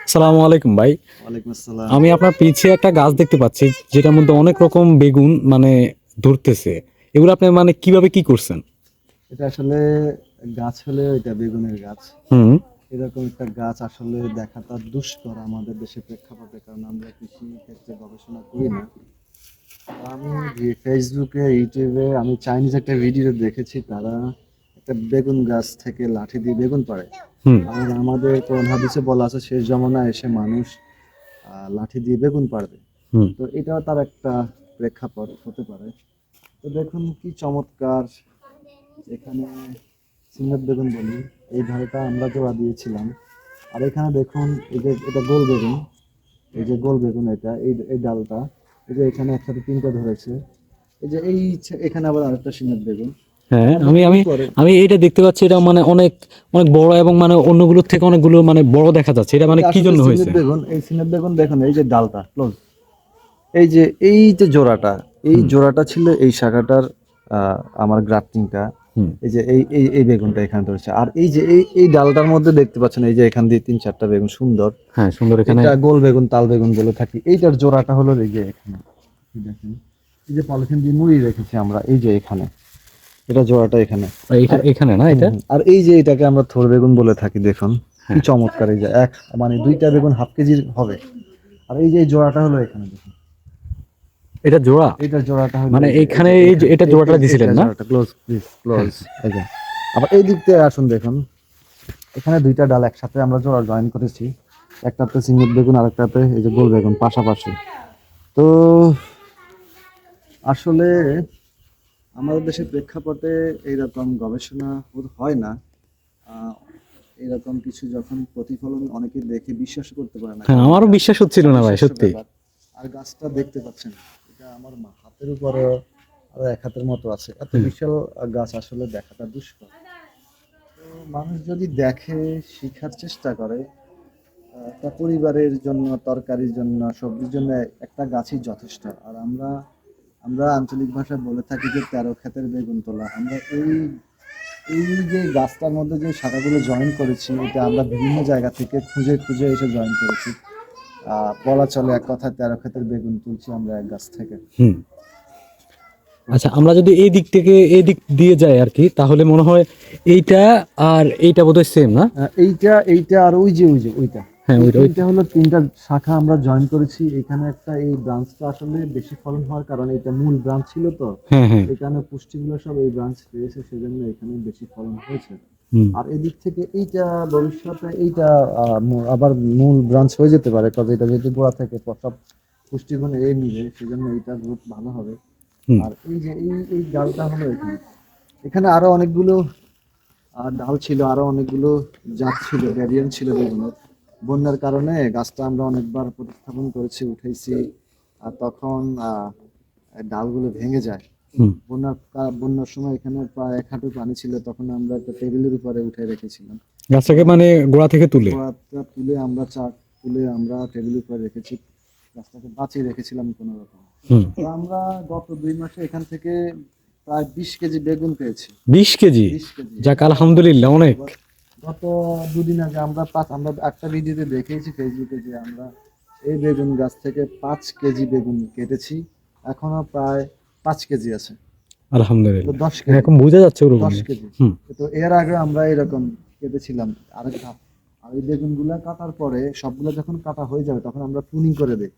আসসালামু আলাইকুম ভাই। ওয়ালাইকুম আসসালাম। আমি আপনার পিছে একটা গাছ দেখতে পাচ্ছি যেটার মধ্যে অনেক রকম বেগুন মানে ধরতেছে। এগুলো আপনি মানে কিভাবে কি করছেন? এটা আসলে গাছ হলে এটা বেগুনের গাছ। হুম। এরকম একটা গাছ আসলে দেখাটা দুষ্কর আমাদের দেশের প্রেক্ষাপটে, কারণ আমরা কৃষি ক্ষেত্রে গবেষণা করি না। আমি ফেসবুকে, ইউটিউবে আমি চাইনিজ একটা ভিডিও দেখেছি, তারা একটা বেগুন গাছ থেকে লাঠি দিয়ে বেগুন পাড়ে। হুম। আর আমাদের কোরআন হাদিসে বলা আছে শেষ জমানায় এসে মানুষ লাঠি দিয়ে বেগুন পাড়বে। হুম। তো এটাও তার একটা প্রেক্ষাপট হতে পারে। তো দেখুন কি চমৎকার, এখানে সিঙ্গার বেগুন বলি, এই ধারেটা আমরা জোড়া দিয়েছিলাম। আর এখানে দেখুন, এই যে এটা গোল বেগুন, এই যে গোল বেগুন, এটা এই এই ডালটা, এই যে এখানে একসাথে তিনটা ধরেছে। এই যে এখানে আবার আরেকটা সিঙ্গার বেগুন। হ্যাঁ, তারপর আমি আমি উপরে আমি এইটা দেখতে পাচ্ছি, এটা মানে অনেক অনেক বড় এবং মানে অন্যগুলোর থেকে অনেকগুলো মানে বড় দেখা যাচ্ছে। এটা মানে এটা কি আসলে জন্য সিঙ্গার হয়েছে? বেগুন। এই সিঙ্গার বেগুন দেখুন, এই যে ডালটা ক্লোজ, এই যে এই যে জোড়াটা, এই হুম। জোড়াটা ছিল এই শাখাটার আমার গ্রাফটিংটা। হুম। এই যে এই বেগুনটা এখানে ধরেছে, আর এই যে এই ডালটার মধ্যে দেখতে পাচ্ছেন, এই যে এখান দিয়ে তিন চারটা বেগুন সুন্দর। হ্যাঁ, সুন্দর এখানে। এটা গোল বেগুন, তাল বেগুন বলে থাকি। এইটার জোড়াটা হলো এই যে এখানে, এই দেখেন, এই যে পলিথিন দিয়ে মুড়িয়ে রেখেছি আমরা, এই যে এখানে, এটা জোড়াটা এখানে। আর এখানে না হুম, এটা? হুম। আর এই যে এটাকে আমরা থোর বেগুন বলে থাকি, দেখুন কি হ্যাঁ। চমৎকার, এই যে এক মানে দুইটা বেগুন হাফ কেজির হবে। আর এই যে এই জোড়াটা হলো এখানে, দেখুন এটা জোড়া? এইটার জোড়াটা হলো মানে এই এইখানে যে এই যে এখানে, এটা জোড়াটা এইটা দিছিলেন না? জোড়াটা ক্লোজ, প্লিজ হ্যাঁ। ক্লোজ। এই যে আবার এই দিক থেকে আসুন, দেখুন এখানে দুইটা ডাল একসাথে আমরা জোড়া জয়েন করেছি, একটাতে সিঙ্গেল বেগুন আর একটাতে এই যে গোল বেগুন পাশাপাশি। তো আসলে আমাদের দেশের প্রেক্ষাপটে এইরকম গবেষণা হয় না। আহ, এরকম কিছু যখন প্রতিফলন অনেকে দেখে বিশ্বাস করতে পারে না, হ্যাঁ, কারণ আমারও এটা বিশ্বাস হচ্ছিল না ভাই, অবিশ্বাস্য সত্যি। ব্যাপার। আর গাছটা দেখতে পাচ্ছেন, এটা আমার হাতের উপরে আরো এক হাতের মতো আছে, এত হুম। বিশাল গাছ আসলে দেখাটা দুষ্কর। তো মানুষ যদি দেখে, শিখার চেষ্টা করে, তা পরিবারের জন্য, তরকারির জন্য, সবজির জন্য একটা গাছই যথেষ্ট। আর আমরা আমরা আঞ্চলিক ভাষায় বলে থাকি যে ১৩ ক্ষেতের বেগুন তোলা। আমরা এই এই যে গাছটার মধ্যে যে শাখাগুলো জয়েন করেছি, এটা আমরা বিভিন্ন জায়গা থেকে খুঁজে খুঁজে এসে জয়েন করেছি। বলা চলে এক কথায় ১৩ ক্ষেতের বেগুন তুলছি আমরা এক গাছ থেকে। হুম। আচ্ছা, আমরা যদি এই দিক থেকে এই দিক দিয়ে যাই আর কি, তাহলে মনে হয় এইটা আর এইটা বোধহয় সেম না? এইটা আর ওই যে ওইটা, হ্যাঁ, এই ওইটা ওই। তিনটা হলো তিনটা শাখা আমরা জয়েন করেছি এখানে। একটা এই ব্রাঞ্চটা আসলে বেশি ফলন হওয়ার কারণে, এটা মূল ব্রাঞ্চ ছিল তো, হ্যাঁ, হ্যাঁ। এই কারণে পুষ্টিগুলো সব এই ব্রাঞ্চ পেয়েছে, সেজন্য এখানে বেশি ফলন হয়েছে। হুম। আর এদিক থেকে এইটা ভবিষ্যতে এইটা আবার মূল ব্রাঞ্চ হয়ে যেতে পারে, কারণ এটা যেহেতু গোড়া থেকে সব পুষ্টিগুণ এই মিলে, সেজন্য এটা গ্রোথ ভালো হবে। হুম। আর এই যে এই ডালটা হলো এখানে, এখানে আরো অনেকগুলো ডাল ছিল, আরো অনেকগুলো জাত ছিল, ভ্যারিয়েন্ট ছিল বেগুনের। বন্যার কারণে গাছটা আমরা অনেকবার প্রতিস্থাপন করেছি, উঠেছি, আর তখন ডালগুলো ভেঙে যায়। হুম। বন্যার সময় এখানে প্রায় ১ হাঁটু পানি ছিল, তখন আমরা একটা টেবিলের উপরে উঠে রেখেছিলাম। গাছটাকে মানে গোড়া থেকে তুলে। গোড়াটা তুলে আমরা টেবিলের উপরে রেখেছি, গাছটাকে বাঁচিয়ে রেখেছিলাম কোনো রকম। হুম। তো আমরা গত ২ মাসে এখান থেকে প্রায় ২০ কেজি বেগুন পেয়েছি। 20 কেজি? ২০ কেজি, যাক, হ্যাঁ, আলহামদুলিল্লাহ, অনেক। এবার গত ২ দিন আগে আমরা একটা ভিডিওতে দেখিয়েছি ফেসবুকে, যে আমরা এই বেগুন গাছ থেকে ৫ কেজি বেগুন কেটেছি, এখনো প্রায় ৫ কেজি আছে। তো আলহামদুলিল্লাহ, ১০ কেজি, এখন বোঝা যাচ্ছে ১০ ওরকমই। কেজি হুম। তো এর আগে আমরা এরকম কেটেছিলাম আরেক ধাপ। আর এই বেগুনগুলা কাটার পরে, সবগুলো যখন কাটা হয়ে যাবে, তখন আমরা প্রুনিং করে দিই।